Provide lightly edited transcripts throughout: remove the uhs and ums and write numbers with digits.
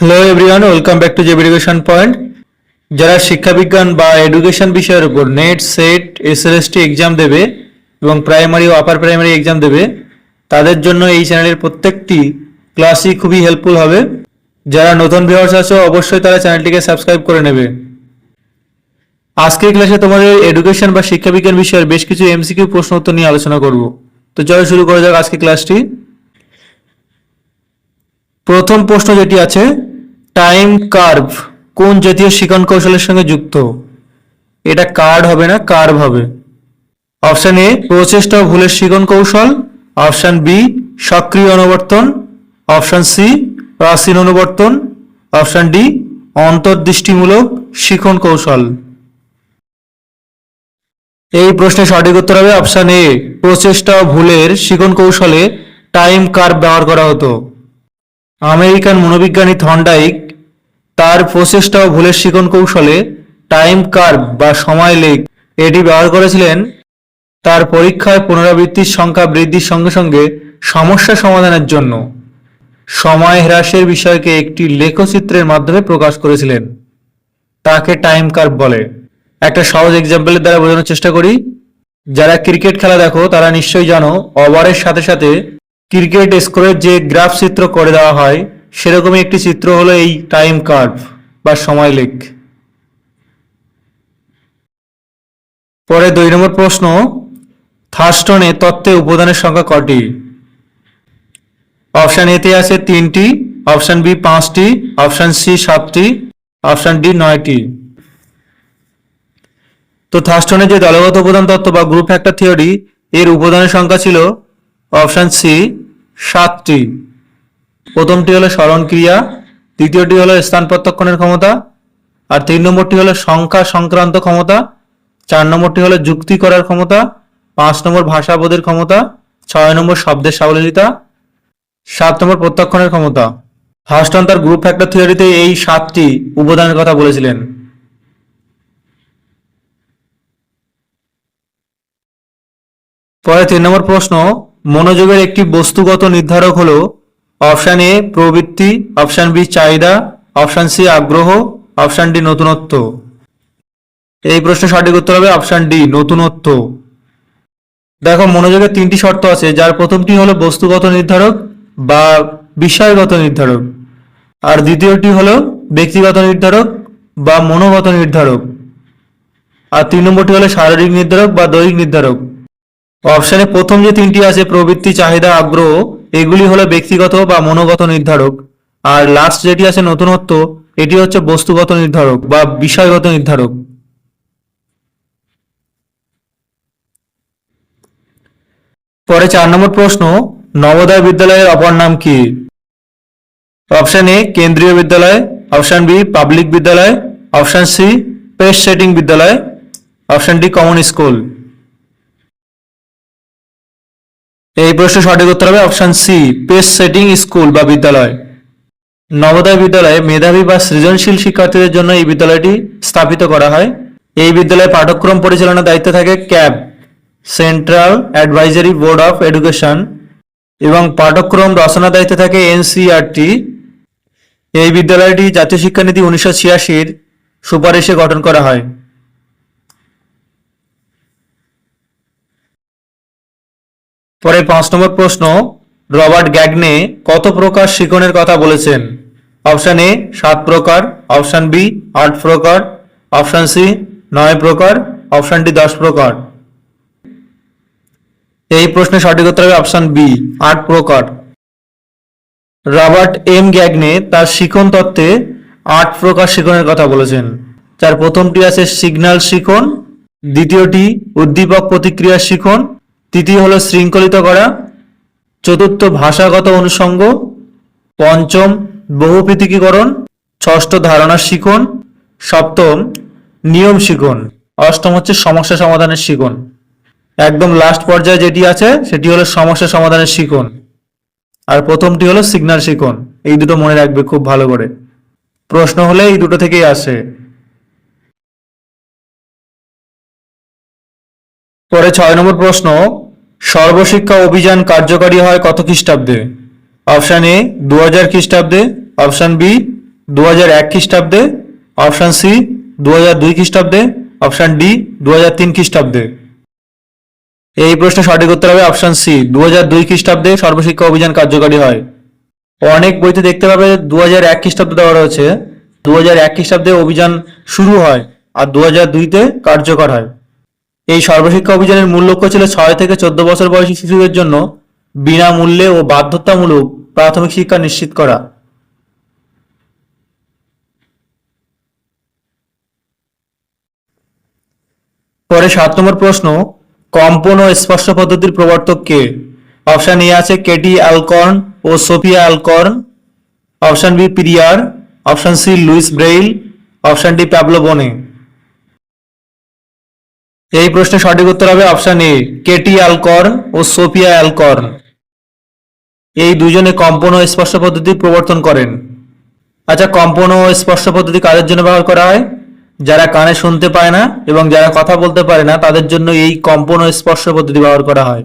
Hello everyone, welcome back to JB education point. যারা শিক্ষাবিজ্ঞান বা education বিষয়ের উপর নেট, সেট, এসএলএসটি এক্সাম দেবে এবং প্রাইমারি ও আপার প্রাইমারি এক্সাম দেবে, তাদের জন্য এই চ্যানেলের প্রত্যেকটি ক্লাসই খুবই হেল্পফুল হবে। যারা নতুন ভিউয়ার্স আছো অবশ্যই তারা চ্যানেলটিকে সাবস্ক্রাইব করে নেবে। আজকের ক্লাসে তোমাদের এডুকেশন বা শিক্ষাবিজ্ঞান বিষয়ের বেশ কিছু এমসিকিউ প্রশ্ন উত্তর নিয়ে আলোচনা করব। তো চলো শুরু করা যাক আজকের ক্লাসটি। প্রথম প্রশ্ন যেটি আছে, টাইম কার্ভ কোন জাতীয় শিখন কৌশলের সঙ্গে যুক্ত? এটা কার্ড হবে না, কার্ভ হবে। অপশন এ প্রচেষ্টা ও ভুলের শিখন কৌশল, অপশন বি সক্রিয় অনুবর্তন, অপশন সি প্রাচীন অনুবর্তন, অপশন ডি অন্তর্দৃষ্টিমূলক শিখন কৌশল। এই প্রশ্নের সঠিক উত্তর হবে অপশন এ প্রচেষ্টা ও ভুলের শিখন কৌশলে টাইম কার্ভ ব্যবহার করা হতো। আমেরিকান মনোবিজ্ঞানী থর্নডাইক তার প্রচেষ্টা ও ভুলের শিখন কৌশলে টাইম কার্ভ বা সময় লেখ এটি ব্যবহার করেছিলেন তার পরীক্ষায় পুনরাবৃত্তির সংখ্যা বৃদ্ধির সঙ্গে সঙ্গে সমস্যা সমাধানের জন্য। সময় হ্রাসের বিষয়কে একটি লেখচিত্রের মাধ্যমে প্রকাশ করেছিলেন, তাকে টাইম কার্ভ বলে। একটা সহজ এক্সাম্পলের দ্বারা বোঝানোর চেষ্টা করি। যারা ক্রিকেট খেলা দেখো তারা নিশ্চয়ই জানো, ওভারের সাথে সাথে ক্রিকেট স্কোরের যে গ্রাফ চিত্র করে দেওয়া হয়, সেরকমই একটি চিত্র হলো এই টাইম কার্ভ বা সময় লেখ। পরে 2 নম্বর প্রশ্ন, থার্স্টনে তত্ত্বে উপাদানের সংখ্যা কটি? অপশন এ তে আছে 3টি, অপশন বি 5টি, অপশন সি 7টি, অপশন ডি 9টি। তো থার্স্টনের যে দলগত উপাদান তত্ত্ব বা গ্রুপ ফ্যাক্টর থিওরি, এর উপাদানের সংখ্যা ছিল অপশন সি 7টি। প্রথমটি হলো স্মরণ ক্রিয়া, দ্বিতীয়টি হলো স্থান প্রত্যক্ষণের ক্ষমতা, আর 3 নম্বরটি হলো সংখ্যা সংক্রান্ত ক্ষমতা, 4 নম্বরটি হলো যুক্তি করার ক্ষমতা, 5 নম্বর ভাষাবোধের ক্ষমতা, 6 নম্বর শব্দের সাবলীলতা, 7 নম্বর প্রত্যক্ষণের ক্ষমতা। থার্স্টন তার গ্রুপ ফ্যাক্টর থিওরিতে এই 7টি উপাদানের কথা বলেছিলেন। পরে 3 নম্বর প্রশ্ন, মনোযোগের একটি বস্তুগত নির্ধারক হলো অপশন এ প্রবৃত্তি, অপশন বি চাহিদা, অপশন সি আগ্রহ, অপশন ডি নতুনত্ব। এই প্রশ্নের সঠিক উত্তর হবে অপশন ডি নতুনত্ব। দেখো, মনোযোগের 3টি শর্ত আছে, যার প্রথমটি হলো বস্তুগত নির্ধারক বা বিষয়গত নির্ধারক, আর দ্বিতীয়টি হলো ব্যক্তিগত নির্ধারক বা মনোগত নির্ধারক, আর 3 নম্বরটি হলো শারীরিক নির্ধারক বা দৈহিক নির্ধারক। অপশনে প্রথম যে 3টি আছে প্রবৃত্তি, চাহিদা, আগ্রহ, এগুলি হলো ব্যক্তিগত বা মনোগত নির্ধারক, আর লাস্ট যেটি আছে নতুনত্ব, এটি হচ্ছে বস্তুগত নির্ধারক বা বিষয়গত নির্ধারক। পরে 4 নম্বর প্রশ্ন, নবোদয় বিদ্যালয়ের অপর নাম কি? Option A Kendriya Vidyalaya, option B public বিদ্যালয়, অপশন সি পেস সেটিং বিদ্যালয়, অপশন ডি কমন স্কুল। এই প্রশ্নের সঠিক উত্তর হবে option C pace setting school বা বিদ্যালয়। নবোদয় বিদ্যালয়ে মেধাবী বা সৃজনশীল শিক্ষার্থীদের জন্য এই বিদ্যালয়টি স্থাপিত করা হয়। এই বিদ্যালয়ে পাঠ্যক্রম পরিচালনার দায়িত্বে থাকে cab, central advisory board of education, এবং পাঠ্যক্রম রচনার দায়িত্বে থাকে এনসিইআরটি। এই বিদ্যালয়টি জাতীয় শিক্ষানীতি 1986-র সুপারিশে গঠন করা হয়। পরে 5 নম্বর প্রশ্ন, রবার্ট গ্যাগনে কত প্রকার শিখনের কথা বলেছেন? অপশন এ 7 প্রকার, অপশন বি 8 প্রকার, অপশন সি 9 প্রকার, অপশন ডি 10 প্রকার। এই প্রশ্নের সঠিক উত্তর হবে অপশন বি 8 প্রকার। রবার্ট এম গ্যাগনে তার শিখন তত্ত্বে 8 প্রকার শিখনের কথা বলেছেন, যার প্রথমটি আছে সিগন্যাল শিখন, দ্বিতীয়টি উদ্দীপক প্রতিক্রিয়া শিখন, তৃতীয় হলো শৃঙ্খলিত করা, চতুর্থ ভাষাগত অনুষঙ্গ, পঞ্চম বহুপৃথকীকরণ, ষষ্ঠ ধারণা শিখন, সপ্তম নিয়ম শিখন, অষ্টম হচ্ছে সমস্যা সমাধানের শিখন। একদম লাস্ট পর্যায়ে যেটি আছে সেটি হলো সমস্যা সমাধানের শিখন, আর প্রথমটি হলো সিগন্যাল শিখন। এই দুটো মনে রাখবে খুব ভালো করে, প্রশ্ন হলে এই দুটো থেকেই আসে। পরে 6 নম্বর প্রশ্ন, সর্বশিক্ষা অভিযান কার্যকরী হয় কত খ্রিস্টাব্দে? অপশন এ 2000 খ্রিস্টাব্দে, অপশন বি 2001 খ্রিস্টাব্দে, অপশন সি 2002 খ্রিস্টাব্দে, অপশন ডি 2003 খ্রিস্টাব্দে। এই প্রশ্নের সঠিক উত্তর হবে অপশন সি 2002 খ্রিস্টাব্দে সর্বশিক্ষা অভিযান কার্যকরী হয়। অনেক বইতে দেখতে পাবে 2001 খ্রিস্টাব্দে দেওয়া রয়েছে, 2001 খ্রিস্টাব্দে অভিযান শুরু হয় আর 2002-তে কার্যকর হয়। এই সর্বশিক্ষা অভিযানের মূল লক্ষ্য ছিল 6 থেকে 14 বছর বয়সী শিশুদের জন্য বিনামূল্যে ও বাধ্যতামূলক প্রাথমিক শিক্ষা নিশ্চিত করা। পরে 7 নম্বর প্রশ্ন, কম্পন ও স্পর্শ পদ্ধতির প্রবর্তক কে? অপশন এ আছে কেটি অ্যালকর্ন ও Sophia অ্যালকর্ন, option B Pereire, option C Louis Braille, option D Pablo বোনে। এই প্রশ্নের সঠিক উত্তর হবে option A Katie অ্যালকর্ন O Sophia অ্যালকর্ন। এই দুজনে কম্পন ও স্পর্শ পদ্ধতি প্রবর্তন করেন। আচ্ছা, কম্পন ও স্পর্শ পদ্ধতি কাদের জন্য ব্যবহার করা হয়? যারা কানে শুনতে পায় না এবং যারা কথা বলতে পারে না তাদের জন্য এই কম্পন ও স্পর্শ পদ্ধতি ব্যবহার করা হয়।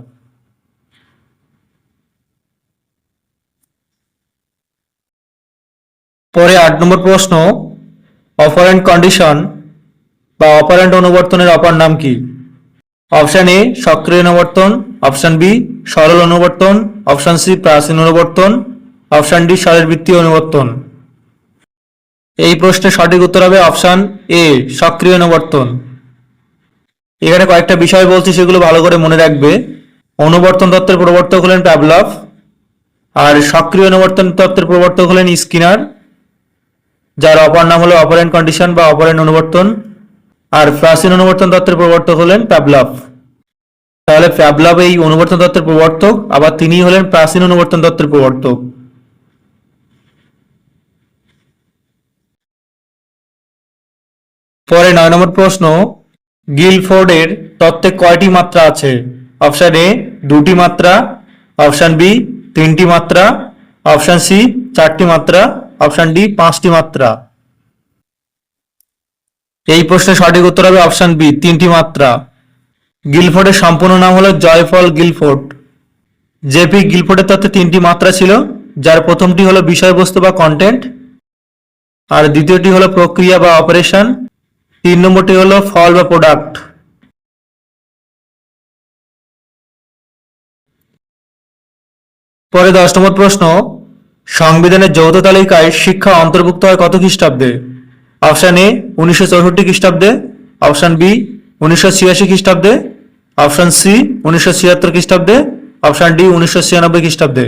পরে 8 নম্বর প্রশ্ন, অপারেন্ট কন্ডিশন বা অপারেন্ট অনুবর্তনের অপর নাম কি? অপশন এ সক্রিয় অনুবর্তন, অপশন বি সরল অনুবর্তন, অপশন সি প্রাচীন অনুবর্তন, অপশন ডি শারীরবৃত্তীয় অনুবর্তন। এই প্রশ্নের সঠিক উত্তর হবে অপশন এ সক্রিয় অনুবর্তন। এখানে কয়েকটা বিষয় বলছি, সেগুলো ভালো করে মনে রাখবে। অনুবর্তন তত্ত্বের প্রবর্তক হলেন প্যাভলভ, আর সক্রিয় অনুবর্তন তত্ত্বের প্রবর্তক হলেন স্কিনার, যার অপর নাম হলো অপারেন্ট কন্ডিশন বা অপারেন্ট অনুবর্তন। আর প্রাচীন অনুবর্তন তত্ত্বের প্রবর্তক হলেন প্যাভলভ। তাহলে প্যাভলভ এই অনুবর্তন তত্ত্বের প্রবর্তক, আবার তিনি হলেন প্রাচীন অনুবর্তন তত্ত্বের প্রবর্তক। পরে 9 নম্বর প্রশ্ন, গিলফোর্ডের তত্ত্বে কয়টি মাত্রা আছে? অপশন এ 2টি মাত্রা, অপশন বি 3টি মাত্রা, অপশন সি 4টি মাত্রা, অপশন ডি 5টি মাত্রা। এই প্রশ্নের সঠিক উত্তর হবে অপশন বি 3টি মাত্রা। গিলফোর্ডের সম্পূর্ণ নাম হলো জয়ফল গিলফোর্ড। জেপি গিলফোর্ডের তত্ত্বে 3টি মাত্রা ছিল, যার প্রথমটি হলো বিষয়বস্তু বা কন্টেন্ট, আর দ্বিতীয়টি হলো প্রক্রিয়া বা অপারেশন, 3 নম্বরটি হলো ফল বা প্রোডাক্ট। পরে 10 নম্বর প্রশ্ন, সংবিধানের যৌথ তালিকায় শিক্ষা অন্তর্ভুক্ত হয় কত খ্রিস্টাব্দে? অপশন এ 1964 খ্রিস্টাব্দে, অপশন বি 1986 খ্রিস্টাব্দে, অপশন সি 1976 খ্রিস্টাব্দে, অপশন ডি 1996 খ্রিস্টাব্দে।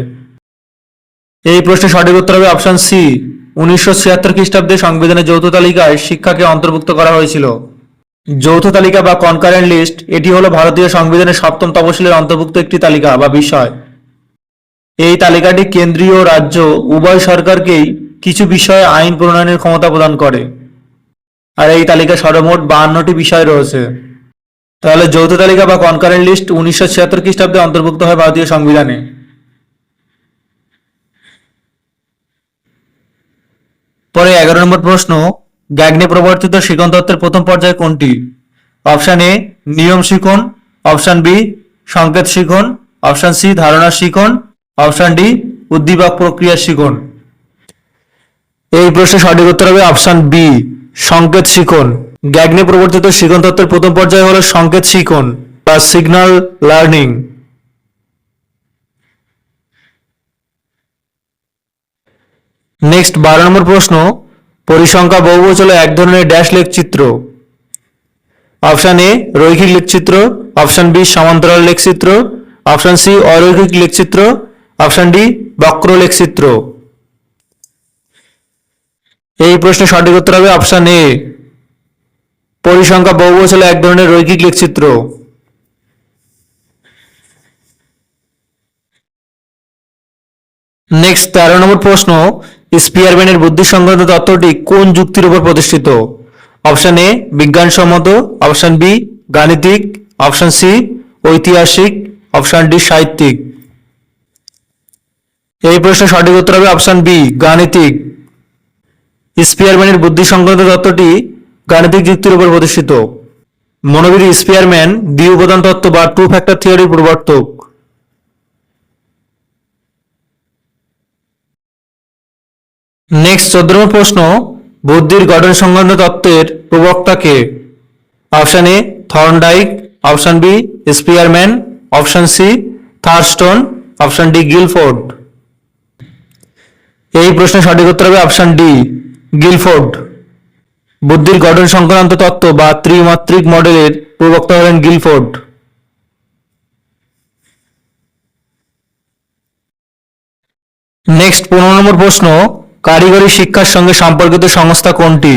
এই প্রশ্নের সঠিক উত্তর হবে অপশন সি 1976 খ্রিস্টাব্দে সংবিধানের যৌথ তালিকায় শিক্ষাকে অন্তর্ভুক্ত করা হয়েছিল। যৌথ তালিকা বা কনকারেন্ট লিস্ট, এটি হলো ভারতীয় সংবিধানের 7ম তফসিলের অন্তর্ভুক্ত একটি তালিকা বা বিষয়। এই তালিকাটি কেন্দ্রীয় ও রাজ্য উভয় সরকারকেই কিছু বিষয়ে আইন প্রণয়নের ক্ষমতা প্রদান করে। আর এই তালিকায় সর্বমোট 52টি বিষয় রয়েছে। তাহলে যৌথ তালিকা বা কনকারেন্ট লিস্ট 1976 খ্রিস্টাব্দে অন্তর্ভুক্ত হয় ভারতীয় সংবিধানে। পরে 11 নম্বর প্রশ্ন, গ্যাগনে প্রবর্তিত শিখন তত্ত্বের প্রথম পর্যায় কোনটি? অপশন এ নিয়ম শিখন, অপশন বি সংকেত শিখন, অপশন সি ধারণা শিখন, অপশন ডি উদ্দীপক প্রক্রিয়া শিখন। এই প্রশ্নের সঠিক উত্তর হবে অপশন বি সংকেত শিখন। গ্যাগনে প্রবর্তিত শিখন তত্ত্বের প্রথম পর্যায় হলো সংকেত শিখন বা সিগন্যাল লার্নিং। নেক্সট 12 নম্বর প্রশ্ন, পরিসংখ্যা বহুবচনে এক ধরনের ড্যাশ লেখচিত্র। অপশন এ রৈখিক লেখচিত্র, অপশন বি সমান্তরাল লেখচিত্র, অপশন সি অরৈখিক লেখচিত্র, অপশন ডি বক্র লেখচিত্র। এই প্রশ্নের সঠিক উত্তর হবে অপশন এ পরিসংখ্যা বহুবচনে এক ধরনের রৈখিক লেখচিত্র। নেক্সট 13 নম্বর প্রশ্ন, স্পিয়ারম্যানের বুদ্ধি সংক্রান্ত তত্ত্বটি কোন যুক্তির উপর প্রতিষ্ঠিত? অপশন এ বিজ্ঞানসম্মত, অপশন বি গাণিতিক, অপশন সি ঐতিহাসিক, অপশন ডি সাহিত্যিক। এই প্রশ্নের সঠিক উত্তর হবে অপশন বি গাণিতিক। স্পিয়ারম্যানের বুদ্ধি সংক্রান্ত তত্ত্বটি গাণিতিক যুক্তির উপর প্রতিষ্ঠিত। মনোবিদ স্পিয়ারম্যান দ্বি উপাদান তত্ত্ব বা 2 ফ্যাক্টর থিওরির প্রবর্তক। নেক্সট 14 নম্বর প্রশ্ন, বুদ্ধির গঠন সংক্রান্ত তত্ত্বের প্রবক্তা কে? Option A Thorndike, option B Spearman, option C Thurstone, option D Guilford. এই প্রশ্নের সঠিক উত্তর হবে অপশন ডি গিলফোর্ড। বুদ্ধির গঠন সংক্রান্ত তত্ত্ব বা ত্রিমাত্রিক মডেলের প্রবক্তা হলেন গিলফোর্ড। নেক্সট 15 নম্বর প্রশ্ন, কারিগরি শিক্ষার সঙ্গে সম্পর্কিত সংস্থা কোনটি?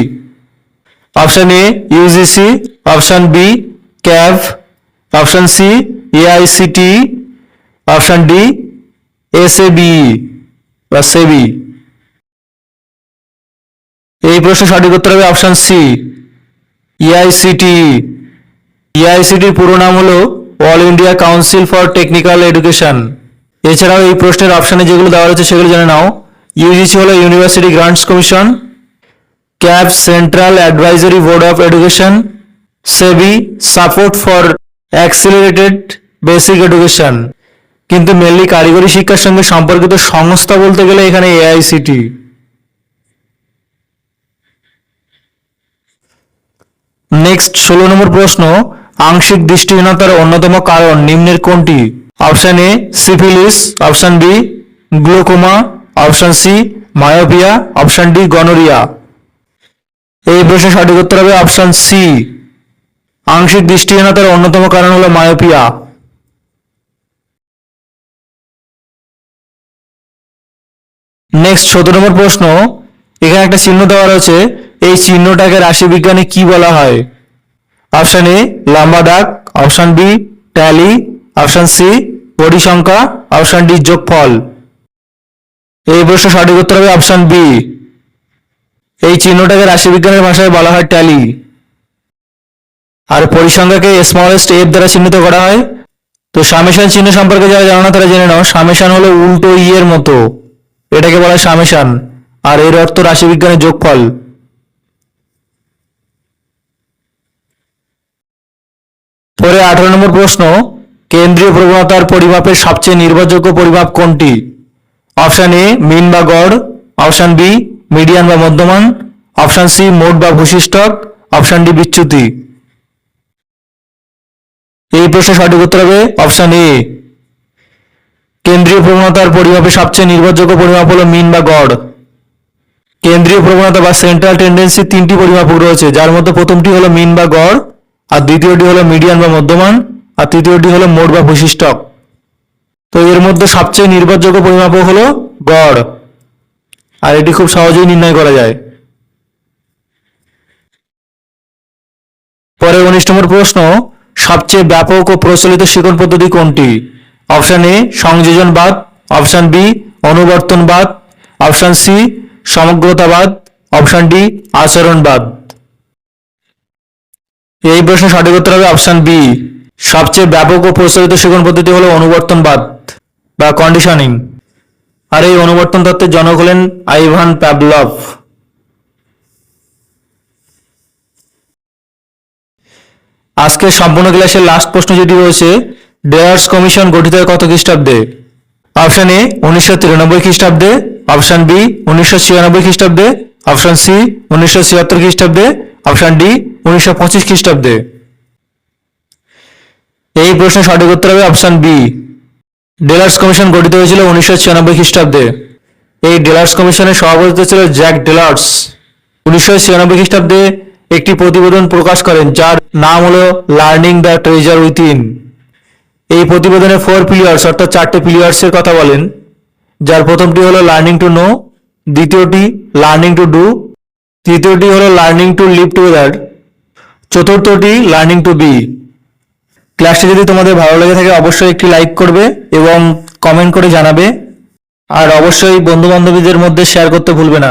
Option A UGC, option B ক্যাভ, option C AICTE, option D SAB বা সেবি। এই প্রশ্নের সঠিক উত্তর হবে অপশন সি এআইসিটি। এআইসিটির পুরো নাম হলো all India council for technical education. এছাড়াও এই প্রশ্নের অপশনে যেগুলো দেওয়া রয়েছে সেগুলো জেনে নাও। ইউজিসি হলো university grants commission, cab central advisory board of education, SEBI support for accelerated basic education. কিন্তু মেনলি কারিগরি শিক্ষার সঙ্গে সম্পর্কিত সংস্থা বলতে গেলে এখানে এআইসিটি। নেক্সট 16 নম্বর প্রশ্ন, আংশিক দৃষ্টিহীনতার অন্যতম কারণ নিম্নের কোনটি? Option A syphilis, option B glaucoma, option C myopia, option D gonorrhoea. এই প্রশ্নের সঠিক উত্তর হবে অপশন সি। আংশিক দৃষ্টিহীনতার অন্যতম কারণ হলো মায়োপিয়া। নেক্সট 17 নম্বর প্রশ্ন, এখানে একটা চিহ্ন দেওয়া রয়েছে, এই চিহ্নটাকে রাশিবিজ্ঞানে কি বলা হয়? অপশন এ লম্বা দাগ, option B tally, option C পরিসংখ্যা, অপশন ডি যোগফল। এই প্রশ্নের সঠিক উত্তর হবে অপশন বি। এই চিহ্নটাকে রাশিবিজ্ঞানের ভাষায় বলা হয় ট্যালি। আর পরিসংখ্যাকে স্মলেস্ট এফ দ্বারা চিহ্নিত করা হয়। তো সামেশন চিহ্ন সম্পর্কে যারা জানো না তারা জেনে নাও, সামেশন হলো উল্টো ই এর মতো, এটাকে বলা হয় সামেশন, আর এর অর্থ রাশিবিজ্ঞানের যোগফল। পরে 18 নম্বর প্রশ্ন, কেন্দ্রীয় প্রবণতার পরিমাপের সবচেয়ে নির্ভরযোগ্য পরিমাপ কোনটি? অপশন এ মিন বা গড়, অপশন বি মিডিয়ান বা মধ্যমান, অপশন সি মোট বা ভূশিষ্টক, অপশন ডি বিচ্যুতি। এই প্রশ্নের সঠিক উত্তর হবে অপশন এ। কেন্দ্রীয় প্রবণতার পরিমাপের সবচেয়ে নির্ভরযোগ্য পরিমাপ হলো মিন বা গড়। কেন্দ্রীয় প্রবণতা বা সেন্ট্রাল টেন্ডেন্সি 3টি পরিমাপক রয়েছে, যার মধ্যে প্রথমটি হলো মিন বা গড়, আর দ্বিতীয়টি হলো মিডিয়ান বা মধ্যমান, আর তৃতীয়টি হলো মোট বা ভূশিষ্টক। তো এর মধ্যে সবচেয়ে নির্ভরযোগ্য পরিমাপক হলো গড়, আর এটি খুব সহজেই নির্ণয় করা যায়। পরে 19 নম্বর প্রশ্ন, সবচেয়ে ব্যাপক ও প্রচলিত শিক্ষণ পদ্ধতি কোনটি? অপশন এ সংযোজনবাদ, অপশন বি অনুবর্তনবাদ, অপশন সি সমগ্রতাবাদ, অপশন ডি আচরণবাদ। এই প্রশ্নের সঠিক উত্তর হবে অপশন বি। সবচেয়ে ব্যাপক ও প্রচলিত শিক্ষণ পদ্ধতি হলো অনুবর্তনবাদ বা কন্ডিশনিং। আর এই অনুবর্তন তত্ত্বের জনক হলেন আইভান প্যাভলভ। আজকের সম্পূর্ণ ক্লাসের লাস্ট প্রশ্ন যেটি রয়েছে, ডেয়ার্স কমিশন গঠিত হয় কত খ্রিস্টাব্দে? অপশন এ 1993 খ্রিস্টাব্দে, অপশন বি 1996 খ্রিস্টাব্দে, অপশন সি 1976 খ্রিস্টাব্দে, অপশন ডি 1925 খ্রিস্টাব্দে। এই প্রশ্নের সঠিক উত্তর হবে অপশন বি। ডেলার্স কমিশন গঠিত হয়েছিল 1996 খ্রিস্টাব্দে। এই ডেলার্স কমিশনের সভাপতি ছিল জ্যাক ডেলার্স। 1996 খ্রিস্টাব্দে একটি প্রতিবেদন প্রকাশ করেন যার নাম হলো লার্নিং দ্য ট্রেজার উইথিন। এই প্রতিবেদনে 4 পিলার্স অর্থাৎ 4টে পিলার্স এর কথা বলেন, যার প্রথমটি হলো লার্নিং টু নো, দ্বিতীয়টি লার্নিং টু ডু, তৃতীয়টি হলো লার্নিং টু লিভ টুগেদার, চতুর্থটি লার্নিং টু বি। ক্লাসটি যদি তোমাদের ভালো লেগে থাকে অবশ্যই একটি লাইক করবে এবং কমেন্ট করে জানাবে, আর অবশ্যই বন্ধু বান্ধবীদের মধ্যে শেয়ার করতে ভুলবে না।